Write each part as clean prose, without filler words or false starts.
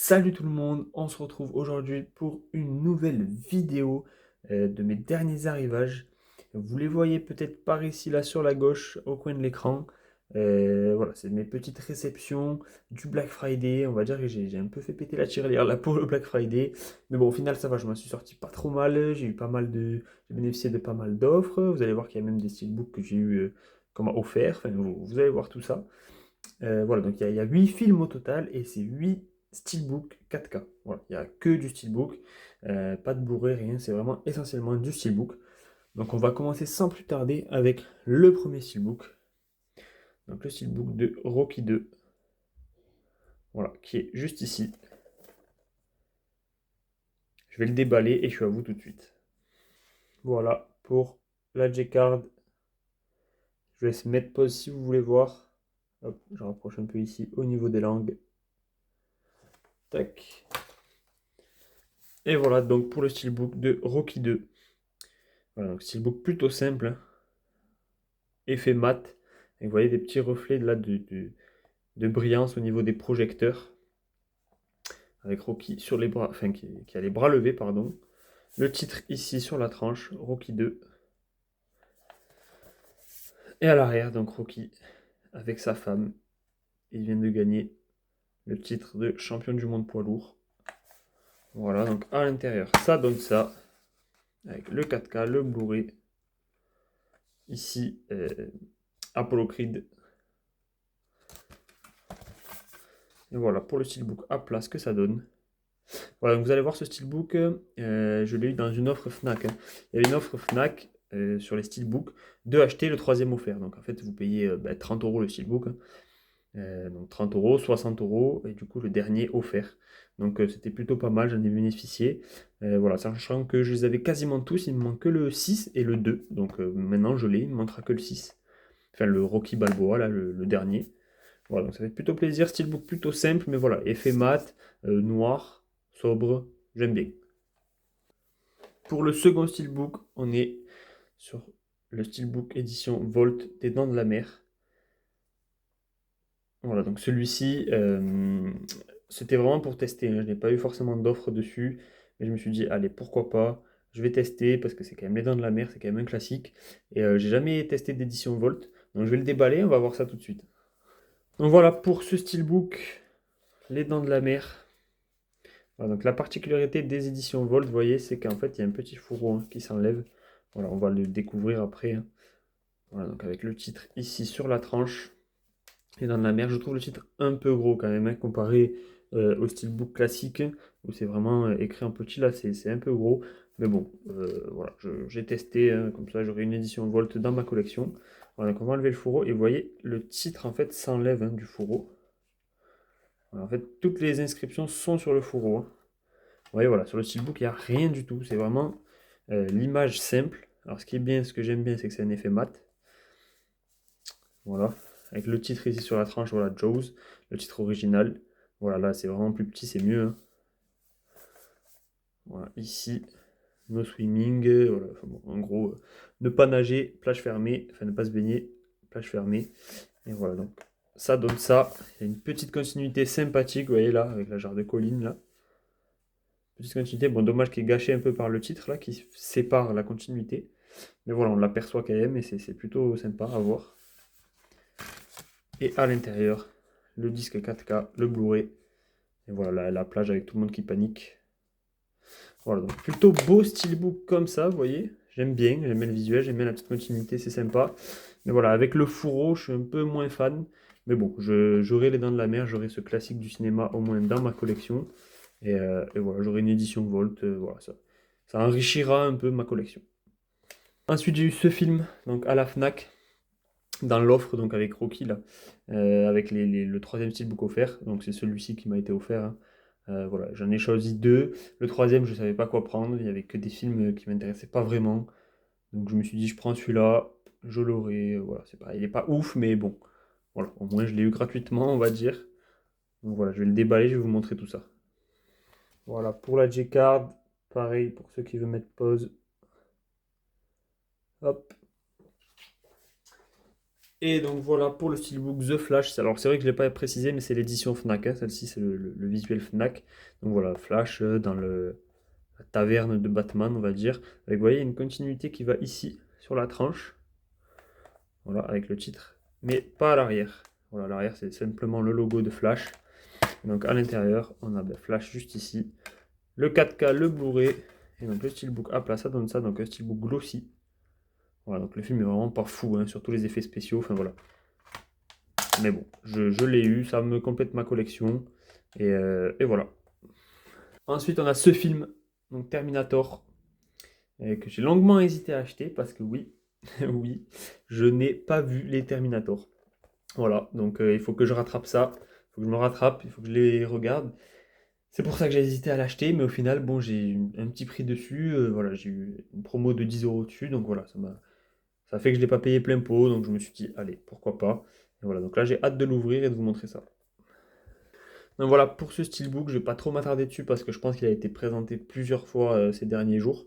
Salut tout le monde, on se retrouve aujourd'hui pour une nouvelle vidéo de mes derniers arrivages. Vous les voyez peut-être par ici, là sur la gauche, au coin de l'écran. Voilà, c'est mes petites réceptions du Black Friday. On va dire que j'ai un peu fait péter la tirelire là pour le Black Friday. Mais bon, au final, ça va, je m'en suis sorti pas trop mal. J'ai bénéficié de pas mal d'offres. Vous allez voir qu'il y a même des steelbooks que j'ai eu comme offert. Enfin, vous allez voir tout ça. Voilà, donc il y a 8 films au total et c'est 8 steelbook 4K. Voilà, il n'y a que du steelbook, pas de Blu-ray, rien, c'est vraiment essentiellement du steelbook. Donc on va commencer sans plus tarder avec le premier steelbook. Donc le steelbook de Rocky 2, voilà, qui est juste ici. Je vais le déballer et je suis à vous tout de suite. Voilà pour la J-Card. Je vais laisse mettre pause si vous voulez voir. Hop, je rapproche un peu ici au niveau des langues. Tac. Et voilà donc pour le steelbook de Rocky 2. Voilà, donc steelbook plutôt simple, hein. Effet mat. Et vous voyez des petits reflets là de brillance au niveau des projecteurs. Avec Rocky sur les bras, enfin qui a les bras levés, pardon. Le titre ici sur la tranche, Rocky 2. Et à l'arrière, donc Rocky avec sa femme. Il vient de gagner le titre de champion du monde poids lourd. Voilà, donc à l'intérieur, ça donne ça. Avec le 4K, le Blu-ray. Ici, Apollo Creed. Et voilà, pour le steelbook à plat, ce que ça donne. Voilà, donc vous allez voir ce steelbook, je l'ai eu dans une offre Fnac, hein. Il y avait une offre Fnac sur les steelbooks de acheter le troisième offert. Donc en fait, vous payez 30 euros le steelbook, hein. Donc 30 euros, 60 euros, et du coup le dernier offert. Donc c'était plutôt pas mal, j'en ai bénéficié. Voilà, sachant que je les avais quasiment tous, il me manque que le 6 et le 2. Donc maintenant je l'ai, il me manquera que le 6. Enfin le Rocky Balboa, là, le dernier. Voilà, donc ça fait plutôt plaisir, steelbook plutôt simple, mais voilà, effet mat, noir, sobre, j'aime bien. Pour le second steelbook, on est sur le steelbook édition Volt des Dents de la Mer. Voilà, donc celui-ci, c'était vraiment pour tester, hein. Je n'ai pas eu forcément d'offre dessus, mais je me suis dit, allez, pourquoi pas, je vais tester, parce que c'est quand même les Dents de la Mer, c'est quand même un classique. Et j'ai jamais testé d'édition Volt, donc je vais le déballer, on va voir ça tout de suite. Donc voilà, pour ce steelbook, les Dents de la Mer. Voilà, donc la particularité des éditions Volt, vous voyez, c'est qu'en fait, il y a un petit fourreau, hein, qui s'enlève. Voilà, on va le découvrir après, hein. Voilà, donc avec le titre ici sur la tranche. Et dans la mer, je trouve le titre un peu gros quand même, hein, comparé au steelbook classique, où c'est vraiment écrit en petit, là c'est un peu gros. Mais bon, voilà, j'ai testé, hein, comme ça j'aurai une édition Volt dans ma collection. Voilà, donc on va enlever le fourreau, et vous voyez, le titre en fait s'enlève, hein, du fourreau. Voilà, en fait, toutes les inscriptions sont sur le fourreau, hein. Vous voyez, voilà, sur le steelbook, il n'y a rien du tout, c'est vraiment l'image simple. Alors ce qui est bien, ce que j'aime bien, c'est que c'est un effet mat. Voilà, avec le titre ici sur la tranche, voilà, Jaws, le titre original. Voilà, là c'est vraiment plus petit, c'est mieux, hein. Voilà, ici, no swimming, voilà, enfin bon, en gros, ne pas nager, plage fermée, enfin ne pas se baigner, plage fermée. Et voilà, donc ça donne ça. Il y a une petite continuité sympathique, vous voyez là, avec la jarre de colline là. Petite continuité, bon, dommage qui est gâché un peu par le titre là, qui sépare la continuité. Mais voilà, on l'aperçoit quand même et c'est plutôt sympa à voir. Et à l'intérieur, le disque 4K, le Blu-ray. Et voilà, la plage avec tout le monde qui panique. Voilà, donc plutôt beau steelbook comme ça, vous voyez. J'aime bien le visuel, j'aime bien la petite continuité, c'est sympa. Mais voilà, avec le fourreau, je suis un peu moins fan. Mais bon, j'aurai les Dents de la Mer, j'aurai ce classique du cinéma au moins dans ma collection. Et voilà, j'aurai une édition Volt, voilà, ça enrichira un peu ma collection. Ensuite, j'ai eu ce film, donc à la Fnac, dans l'offre, donc avec Rocky, là, avec le troisième steelbook offert. Donc c'est celui-ci qui m'a été offert, hein. Voilà, j'en ai choisi deux. Le troisième, je ne savais pas quoi prendre. Il n'y avait que des films qui m'intéressaient pas vraiment. Donc je me suis dit, je prends celui-là, je l'aurai. Voilà, c'est pas, il est pas ouf, mais bon. Voilà, au moins je l'ai eu gratuitement, on va dire. Donc voilà, je vais le déballer, je vais vous montrer tout ça. Voilà, pour la J-Card, pareil, pour ceux qui veulent mettre pause. Hop. Et donc voilà pour le steelbook The Flash. Alors c'est vrai que je ne l'ai pas précisé, mais c'est l'édition Fnac, hein. Celle-ci c'est le visuel Fnac. Donc voilà, Flash dans la taverne de Batman, on va dire. Avec, vous voyez, une continuité qui va ici, sur la tranche. Voilà, avec le titre. Mais pas à l'arrière. Voilà, à l'arrière c'est simplement le logo de Flash. Donc à l'intérieur, on a Flash juste ici. Le 4K, le Blu-ray. Et donc le steelbook à plat, ça donne ça. Donc un steelbook glossy. Voilà, donc le film est vraiment pas fou, hein, sur tous les effets spéciaux. Enfin voilà. Mais bon, je l'ai eu, ça me complète ma collection. Et voilà. Ensuite, on a ce film, donc Terminator, que j'ai longuement hésité à acheter parce que oui, oui, je n'ai pas vu les Terminator. Voilà, donc il faut que je rattrape ça. Il faut que je me rattrape, il faut que je les regarde. C'est pour ça que j'ai hésité à l'acheter, mais au final, bon, j'ai eu un petit prix dessus. Voilà, j'ai eu une promo de 10 euros dessus, donc voilà, ça fait que je ne l'ai pas payé plein pot, donc je me suis dit, allez, pourquoi pas. Et voilà, donc là, j'ai hâte de l'ouvrir et de vous montrer ça. Donc voilà, pour ce steelbook, je ne vais pas trop m'attarder dessus parce que je pense qu'il a été présenté plusieurs fois ces derniers jours.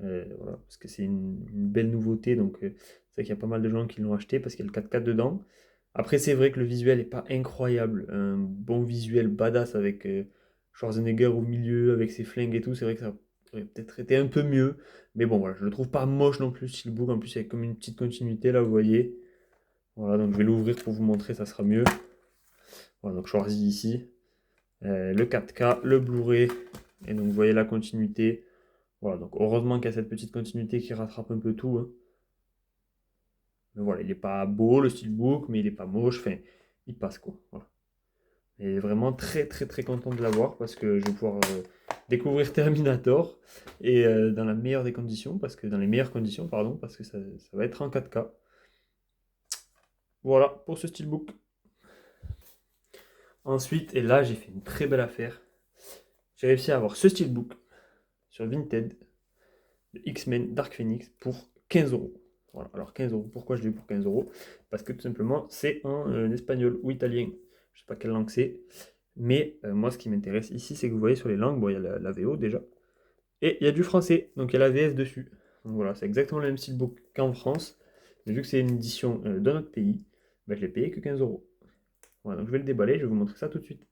Voilà, parce que c'est une belle nouveauté, donc c'est vrai qu'il y a pas mal de gens qui l'ont acheté parce qu'il y a le 4K dedans. Après, c'est vrai que le visuel n'est pas incroyable. Un bon visuel badass avec Schwarzenegger au milieu, avec ses flingues et tout, c'est vrai que ça aurait peut-être été un peu mieux. Mais bon, voilà, je le trouve pas moche non plus, le steelbook. En plus, il y a comme une petite continuité là, vous voyez. Voilà, donc je vais l'ouvrir pour vous montrer, ça sera mieux. Voilà, donc je choisis ici. Le 4K, le Blu-ray, et donc vous voyez la continuité. Voilà, donc heureusement qu'il y a cette petite continuité qui rattrape un peu tout, hein. Mais voilà, il n'est pas beau le steelbook, mais il n'est pas moche, enfin, il passe quoi. Voilà. Et vraiment très très très content de l'avoir parce que je vais pouvoir découvrir Terminator et dans la meilleure des conditions, parce que dans les meilleures conditions, pardon, parce que ça va être en 4K. Voilà pour ce steelbook. Ensuite, et là j'ai fait une très belle affaire. J'ai réussi à avoir ce steelbook sur Vinted de X-Men Dark Phoenix pour 15 euros. Voilà, alors 15 euros, pourquoi je l'ai eu pour 15 euros? Parce que tout simplement, c'est en espagnol ou italien. Je sais pas quelle langue c'est. Mais moi, ce qui m'intéresse ici, c'est que vous voyez sur les langues, bon, il y a la VO déjà. Et il y a du français, donc il y a la VF dessus. Donc voilà, c'est exactement le même steelbook qu'en France. Mais vu que c'est une édition de notre pays, bah, je l'ai payé que 15 euros. Voilà, donc je vais le déballer, je vais vous montrer ça tout de suite.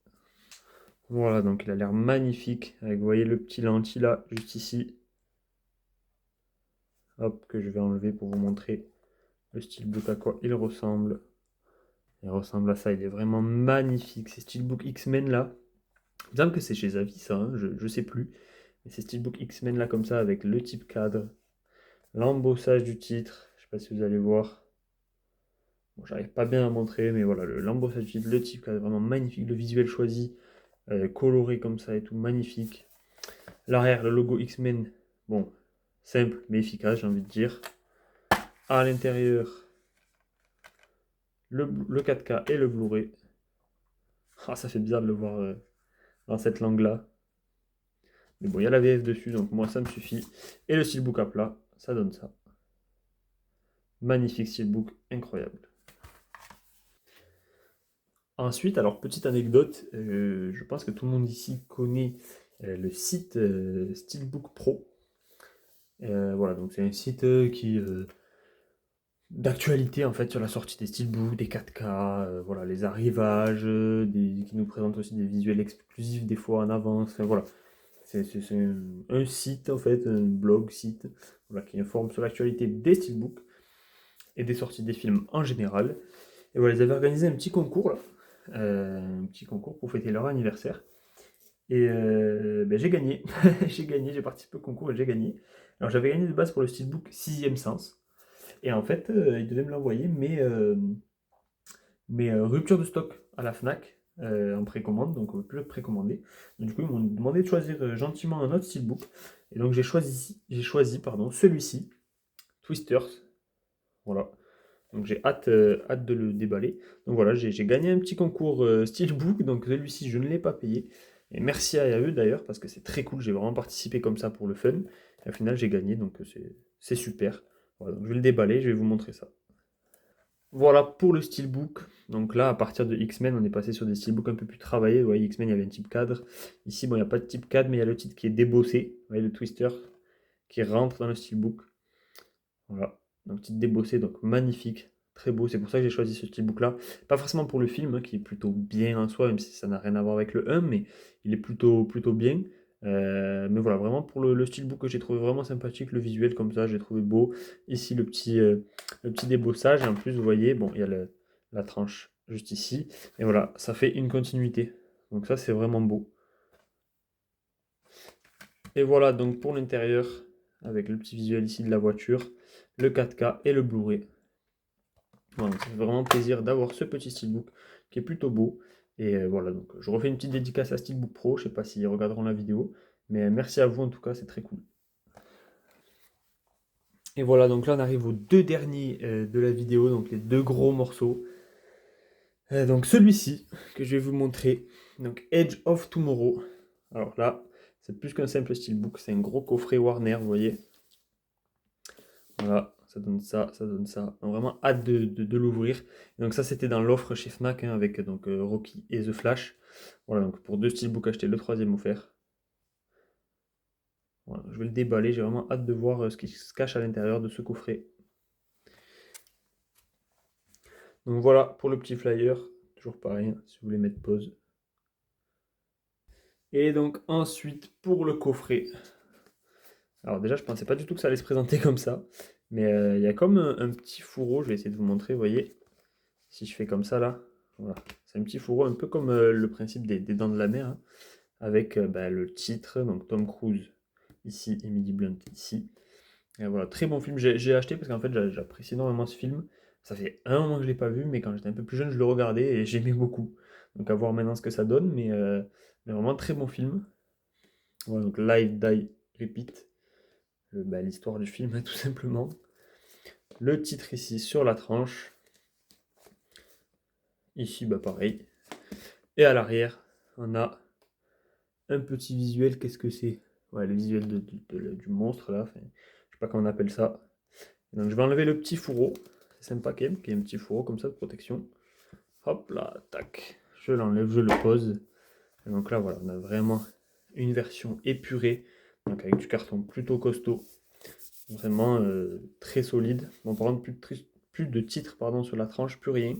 Voilà, donc il a l'air magnifique. Avec, vous voyez le petit lentille là, juste ici. Hop, que je vais enlever pour vous montrer le steelbook à quoi il ressemble. Il ressemble à ça, il est vraiment magnifique. Ces steelbook X-Men là. Il me semble que c'est chez Avis ça, hein, je sais plus. Mais ces steelbook X-Men là comme ça avec le type cadre, l'embossage du titre. Je sais pas si vous allez voir. Bon, j'arrive pas bien à montrer, mais voilà, l'embossage du titre, le type cadre, vraiment magnifique. Le visuel choisi, coloré comme ça et tout, magnifique. L'arrière, le logo X-Men, bon, simple mais efficace, j'ai envie de dire. À l'intérieur, le 4K et le Blu-ray. Ah, ça fait bizarre de le voir dans cette langue-là. Mais bon, il y a la VF dessus, donc moi ça me suffit. Et le steelbook à plat, ça donne ça. Magnifique steelbook, incroyable. Ensuite, alors petite anecdote, je pense que tout le monde ici connaît le site Steelbook Pro. Voilà, donc c'est un site qui d'actualité en fait sur la sortie des steelbooks, des 4K, voilà, les arrivages, qui nous présente aussi des visuels exclusifs des fois en avance. Enfin, voilà, c'est un site en fait, un blog site, voilà, qui informe sur l'actualité des steelbooks et des sorties des films en général. Et voilà, ils avaient organisé un petit concours là, un petit concours pour fêter leur anniversaire. Et ben, j'ai gagné, j'ai participé au concours et j'ai gagné. Alors j'avais gagné de base pour le steelbook 6ème sens. Et en fait, ils devaient me l'envoyer, mais rupture de stock à la Fnac en précommande, donc on ne peut plus le précommander. Donc, du coup, ils m'ont demandé de choisir gentiment un autre steelbook. Et donc j'ai choisi pardon, celui-ci, Twisters. Voilà. Donc j'ai hâte de le déballer. Donc voilà, j'ai gagné un petit concours Steelbook, donc celui-ci je ne l'ai pas payé. Et merci à eux d'ailleurs, parce que c'est très cool, j'ai vraiment participé comme ça pour le fun. Et au final j'ai gagné, donc c'est super. Voilà, donc je vais le déballer, je vais vous montrer ça. Voilà pour le Steelbook. Donc là, à partir de X-Men, on est passé sur des Steelbooks un peu plus travaillés. Vous voyez, X-Men, il y avait un type cadre. Ici, bon, il n'y a pas de type cadre, mais il y a le titre qui est débossé. Vous voyez, le Twister qui rentre dans le Steelbook. Voilà, donc titre débossé, donc magnifique. très beau. C'est pour ça que j'ai choisi ce steelbook-là. Pas forcément pour le film, hein, qui est plutôt bien en soi, même si ça n'a rien à voir avec le 1, mais il est plutôt bien. Mais voilà, vraiment pour le steelbook que j'ai trouvé vraiment sympathique, le visuel comme ça, j'ai trouvé beau. Ici, le petit débossage, et en plus, vous voyez, bon, il y a la tranche juste ici. Et voilà, ça fait une continuité. Donc ça, c'est vraiment beau. Et voilà donc pour l'intérieur, avec le petit visuel ici de la voiture, le 4K et le Blu-ray. Voilà, ça fait vraiment plaisir d'avoir ce petit steelbook qui est plutôt beau. Et voilà, donc je refais une petite dédicace à Steelbook Pro, je sais pas s'ils regarderont la vidéo, mais merci à vous en tout cas, c'est très cool. Et voilà, donc là on arrive aux deux derniers de la vidéo, donc les deux gros morceaux. Donc celui-ci que je vais vous montrer, donc Edge of Tomorrow. Alors là, c'est plus qu'un simple steelbook, c'est un gros coffret Warner, vous voyez. Voilà, ça donne ça, ça donne ça. Donc, vraiment hâte de l'ouvrir. Donc ça c'était dans l'offre chez Fnac, hein, avec donc Rocky et The Flash. Voilà, donc pour 2 steelbooks achetés, le troisième offert. Voilà, je vais le déballer, j'ai vraiment hâte de voir ce qui se cache à l'intérieur de ce coffret. Donc voilà pour le petit flyer, toujours pareil, hein, si vous voulez mettre pause. Et donc ensuite pour le coffret. Alors déjà je pensais pas du tout que ça allait se présenter comme ça, mais il y a comme un petit fourreau, je vais essayer de vous montrer, vous voyez. Si je fais comme ça là, voilà. C'est un petit fourreau un peu comme le principe des Dents de la Mer, hein, avec bah, le titre, donc Tom Cruise ici, Emily Blunt ici. Et voilà, très bon film. J'ai acheté parce qu'en fait j'apprécie énormément ce film. Ça fait un moment que je l'ai pas vu, mais quand j'étais un peu plus jeune, je le regardais et j'aimais beaucoup. Donc à voir maintenant ce que ça donne, mais vraiment très bon film. Voilà, donc Live, Die, Repeat. Bah, l'histoire du film, hein, tout simplement. Le titre ici sur la tranche. Ici, bah pareil. Et à l'arrière, on a un petit visuel. Qu'est-ce que c'est? Ouais, le visuel du monstre là. Enfin, je sais pas comment on appelle ça. Donc je vais enlever le petit fourreau. C'est sympa quand même qu'il y ait un petit fourreau comme ça de protection. Hop là, tac. Je l'enlève, je le pose. Et donc là, voilà, on a vraiment une version épurée. Donc avec du carton plutôt costaud. Vraiment très solide. Bon, par contre, plus de titres pardon, sur la tranche, plus rien.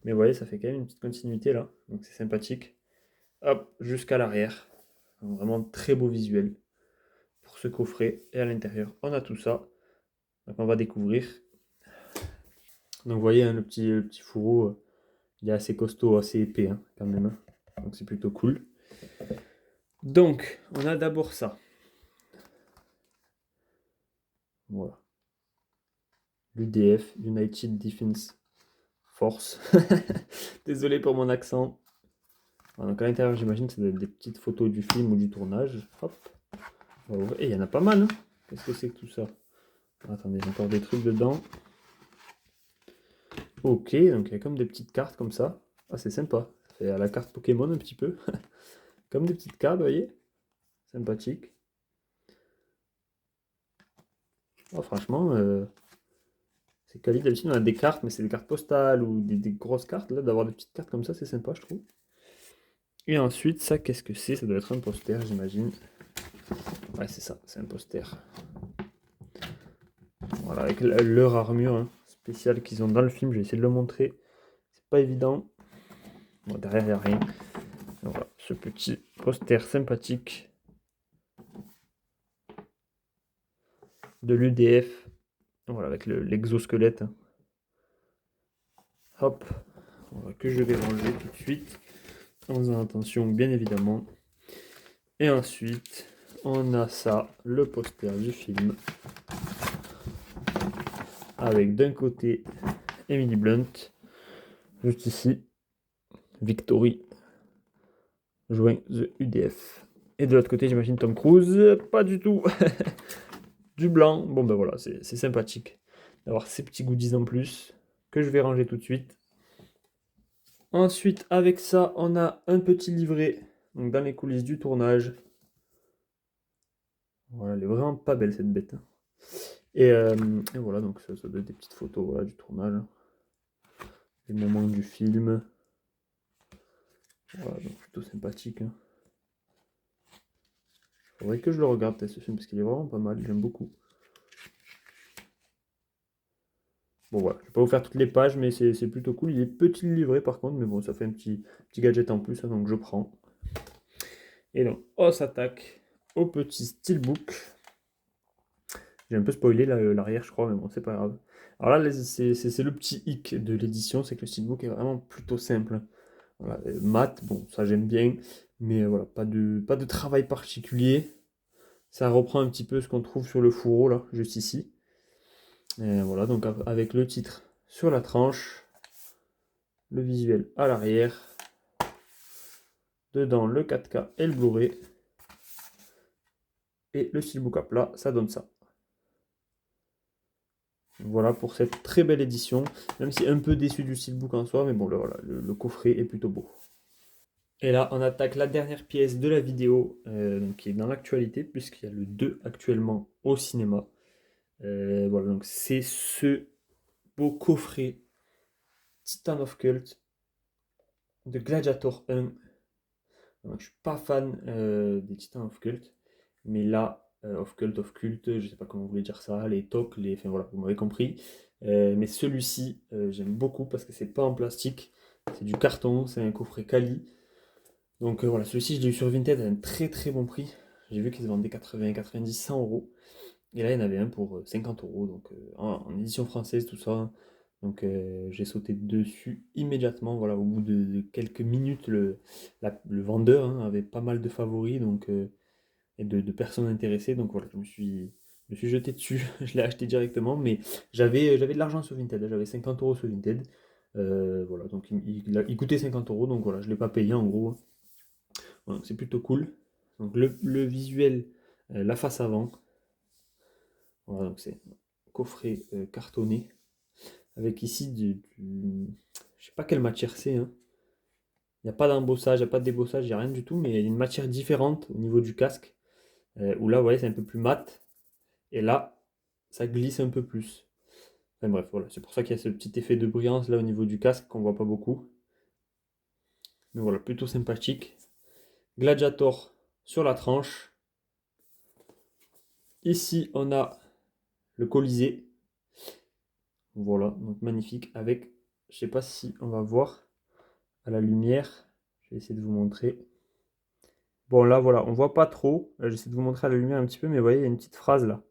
Mais vous voyez, ça fait quand même une petite continuité là. Donc c'est sympathique. Hop, jusqu'à l'arrière. Vraiment très beau visuel pour ce coffret. Et à l'intérieur, on a tout ça. Donc on va découvrir. Donc vous voyez, hein, le petit fourreau, il est assez costaud, assez épais hein, quand même. Hein. Donc c'est plutôt cool. Donc, on a d'abord ça. Voilà. L'UDF, United Defense Force. Désolé pour mon accent. Voilà, donc à l'intérieur, j'imagine que c'est des petites photos du film ou du tournage. Hop. Et il y en a pas mal. Hein. Qu'est-ce que c'est que tout ça? Attendez, j'ai encore des trucs dedans. Ok, donc il y a comme des petites cartes comme ça. Ah, c'est sympa. C'est à la carte Pokémon un petit peu. Comme des petites cartes, vous voyez. Sympathique. Oh, franchement, c'est quali. D'habitude, on a des cartes, mais c'est des cartes postales ou des grosses cartes. Là, d'avoir des petites cartes comme ça, c'est sympa, je trouve. Et ensuite, ça, qu'est-ce que c'est? Ça doit être un poster, j'imagine. Ouais, c'est ça, c'est un poster. Voilà, avec leur armure hein, spéciale qu'ils ont dans le film. Je vais essayer de le montrer. C'est pas évident. Bon, derrière, il n'y a rien. Voilà, ce petit poster sympathique de l'UDF. Voilà, avec l'exosquelette. Hein. Hop, voilà, que je vais ranger tout de suite. En faisant attention, bien évidemment. Et ensuite, on a ça, le poster du film. Avec d'un côté Emily Blunt, juste ici, Victory, joint The UDF. Et de l'autre côté, j'imagine Tom Cruise, pas du tout. Du blanc, bon ben voilà, c'est sympathique d'avoir ces petits goodies en plus, que je vais ranger tout de suite. Ensuite, avec ça, on a un petit livret, donc dans les coulisses du tournage. Voilà, elle est vraiment pas belle cette bête. Hein. Et voilà, donc ça donne des petites photos voilà, du tournage. Les moments du film. Voilà, donc plutôt sympathique. Hein. Faudrait que je le regarde ce film parce qu'il est vraiment pas mal, j'aime beaucoup. Bon voilà, je vais pas vous faire toutes les pages, mais c'est plutôt cool. Il est petit le livret par contre, mais bon, ça fait un petit gadget en plus, hein, donc je prends. Et donc, on s'attaque au petit steelbook. J'ai un peu spoilé l'arrière, je crois, mais bon, c'est pas grave. Alors là, c'est le petit hic de l'édition, c'est que le steelbook est vraiment plutôt simple. Voilà, mat, bon, ça j'aime bien, mais voilà, pas de travail particulier. Ça reprend un petit peu ce qu'on trouve sur le fourreau, là, juste ici. Et voilà, donc avec le titre sur la tranche, le visuel à l'arrière, dedans le 4K et le Blu-ray, et le steelbook à plat, ça donne ça. Voilà pour cette très belle édition, même si un peu déçu du steelbook en soi, mais bon, voilà, le coffret est plutôt beau. Et là, on attaque la dernière pièce de la vidéo, donc qui est dans l'actualité, puisqu'il y a le 2 actuellement au cinéma. Voilà, donc c'est ce beau coffret Titan of Cult de Gladiator 1. Donc, je suis pas fan des Titans of Cult, mais là, of Cult, je sais pas comment vous voulez dire ça, les tocs, enfin voilà, vous m'avez compris. Mais celui-ci, j'aime beaucoup parce que c'est pas en plastique, c'est du carton, c'est un coffret quali. Donc voilà, celui-ci, je l'ai eu sur Vinted à un très très bon prix. J'ai vu qu'ils se vendaient 80, 90, 100 euros. Et là, il y en avait un pour 50 euros, donc en édition française, tout ça. Donc j'ai sauté dessus immédiatement. Voilà, au bout de quelques minutes, le vendeur hein, avait pas mal de favoris donc, et de personnes intéressées. Donc voilà, je me suis jeté dessus. Je l'ai acheté directement, mais j'avais de l'argent sur Vinted. J'avais 50 euros sur Vinted. Voilà, donc il coûtait 50 euros, donc voilà, je ne l'ai pas payé en gros. Voilà, c'est plutôt cool. Donc le visuel, la face avant. Voilà, donc c'est un coffret cartonné avec ici je sais pas quelle matière c'est, hein. Il n'y a pas d'embossage, il n'y a pas de débossage, il n'y a rien du tout, mais il y a une matière différente au niveau du casque. Où là, vous voyez, c'est un peu plus mat. Et là, ça glisse un peu plus. Enfin bref, voilà, c'est pour ça qu'il y a ce petit effet de brillance là au niveau du casque qu'on voit pas beaucoup. Mais voilà, plutôt sympathique. Gladiator sur la tranche. Ici, on a le Colisée. Voilà, donc magnifique avec, je sais pas si on va voir à la lumière. Je vais essayer de vous montrer. Bon là voilà, on voit pas trop. J'essaie de vous montrer à la lumière un petit peu, mais vous voyez, il y a une petite phrase là.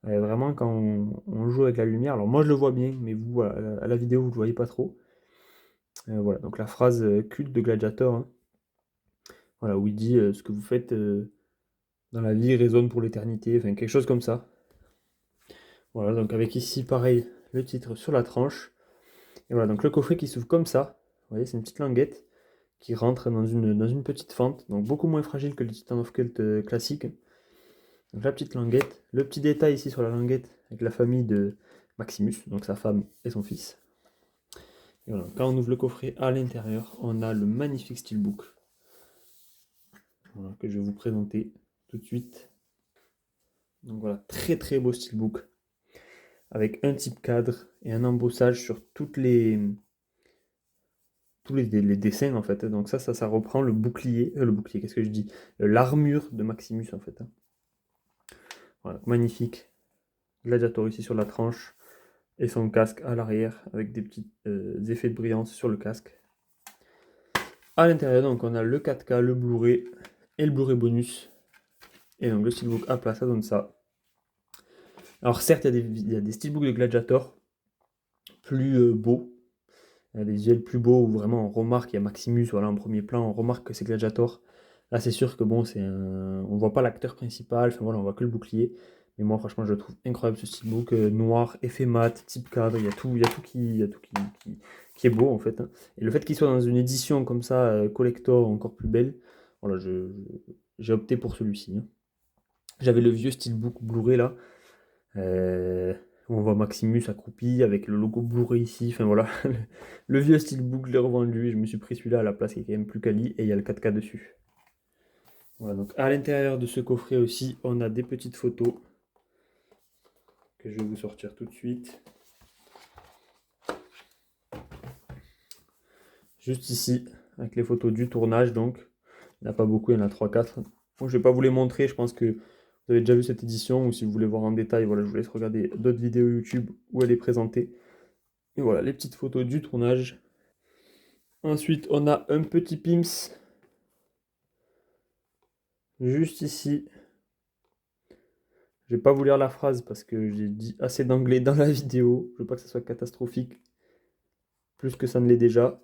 Vraiment quand on joue avec la lumière, alors moi je le vois bien, mais vous voilà, à la vidéo vous ne le voyez pas trop. Voilà, donc la phrase culte de Gladiator, hein. Voilà, où il dit ce que vous faites dans la vie résonne pour l'éternité, enfin quelque chose comme ça. Voilà, donc avec ici pareil le titre sur la tranche. Et voilà, donc le coffret qui s'ouvre comme ça. Vous voyez, c'est une petite languette qui rentre dans une petite fente, donc beaucoup moins fragile que le Titan of Cult classique. Donc la petite languette, le petit détail ici sur la languette avec la famille de Maximus, donc sa femme et son fils. Et voilà, quand on ouvre le coffret à l'intérieur, on a le magnifique steelbook. Voilà, que je vais vous présenter tout de suite. Donc voilà, très très beau steelbook avec un type cadre et un embossage sur tous les dessins en fait. Donc ça reprend le bouclier, qu'est-ce que je dis? L'armure de Maximus en fait, hein. Voilà, magnifique. Gladiator ici sur la tranche et son casque à l'arrière avec des petits effets de brillance sur le casque. À l'intérieur, donc on a le 4K, le Blu-ray et le Blu-ray bonus. Et donc le steelbook à plat, ça donne ça. Alors certes, il y a des steelbooks de Gladiator plus beaux. Il y a des visuels plus beaux où vraiment on remarque, il y a Maximus voilà, en premier plan, on remarque que c'est Gladiator. Là c'est sûr que bon, on voit pas l'acteur principal, enfin voilà, on voit que le bouclier. Mais moi franchement je le trouve incroyable ce steelbook, noir, effet mat, type cadre, il y a tout qui est beau en fait, hein. Et le fait qu'il soit dans une édition comme ça, collector, encore plus belle, voilà, j'ai opté pour celui-ci, hein. J'avais le vieux steelbook Blu-ray là, euh, on voit Maximus accroupi avec le logo Blu-ray ici. Enfin voilà, le vieux steelbook, je l'ai revendu et je me suis pris celui-là à la place qui est quand même plus quali et il y a le 4K dessus. Voilà, donc à l'intérieur de ce coffret aussi, on a des petites photos que je vais vous sortir tout de suite. Juste ici, avec les photos du tournage donc. Il n'y en a pas beaucoup, il y en a 3-4. Bon, je ne vais pas vous les montrer, je pense que vous avez déjà vu cette édition ou si vous voulez voir en détail, voilà, je vous laisse regarder d'autres vidéos YouTube où elle est présentée. Et voilà, les petites photos du tournage. Ensuite, on a un petit Pims juste ici. Je vais pas vous lire la phrase parce que j'ai dit assez d'anglais dans la vidéo. Je veux pas que ça soit catastrophique, plus que ça ne l'est déjà.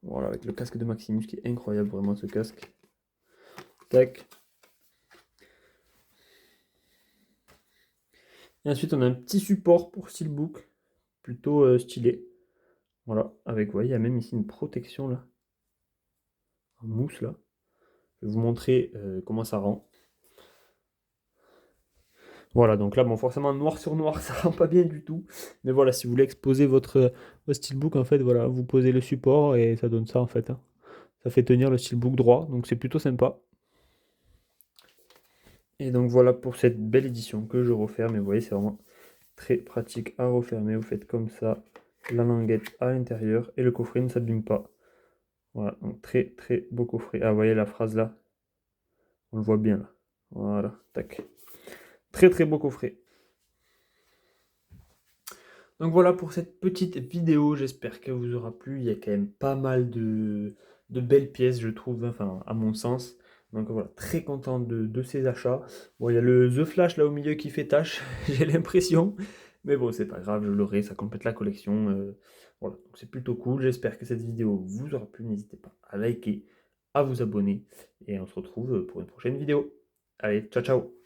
Voilà, avec le casque de Maximus qui est incroyable, vraiment ce casque. Tac. Et ensuite, on a un petit support pour Steelbook, plutôt stylé. Voilà, avec, vous voyez, il y a même ici une protection là, en mousse là. Je vais vous montrer comment ça rend. Voilà, donc là, bon, forcément, noir sur noir, ça rend pas bien du tout. Mais voilà, si vous voulez exposer votre steelbook, en fait, voilà, vous posez le support et ça donne ça, en fait, hein. Ça fait tenir le steelbook droit, donc c'est plutôt sympa. Et donc voilà pour cette belle édition que je referme. Et vous voyez, c'est vraiment très pratique à refermer. Vous faites comme ça, la languette à l'intérieur et le coffret ne s'abîme pas. Voilà, donc très très beau coffret. Ah, vous voyez la phrase là? On le voit bien là. Voilà, tac. Très très beau coffret. Donc voilà pour cette petite vidéo, j'espère qu'elle vous aura plu. Il y a quand même pas mal de belles pièces, je trouve, enfin à mon sens. Donc voilà, très content de ces achats. Bon, il y a le The Flash là au milieu qui fait tâche, j'ai l'impression. Mais bon, c'est pas grave, je l'aurai, ça complète la collection. Voilà, donc c'est plutôt cool. J'espère que cette vidéo vous aura plu. N'hésitez pas à liker, à vous abonner. Et on se retrouve pour une prochaine vidéo. Allez, ciao ciao!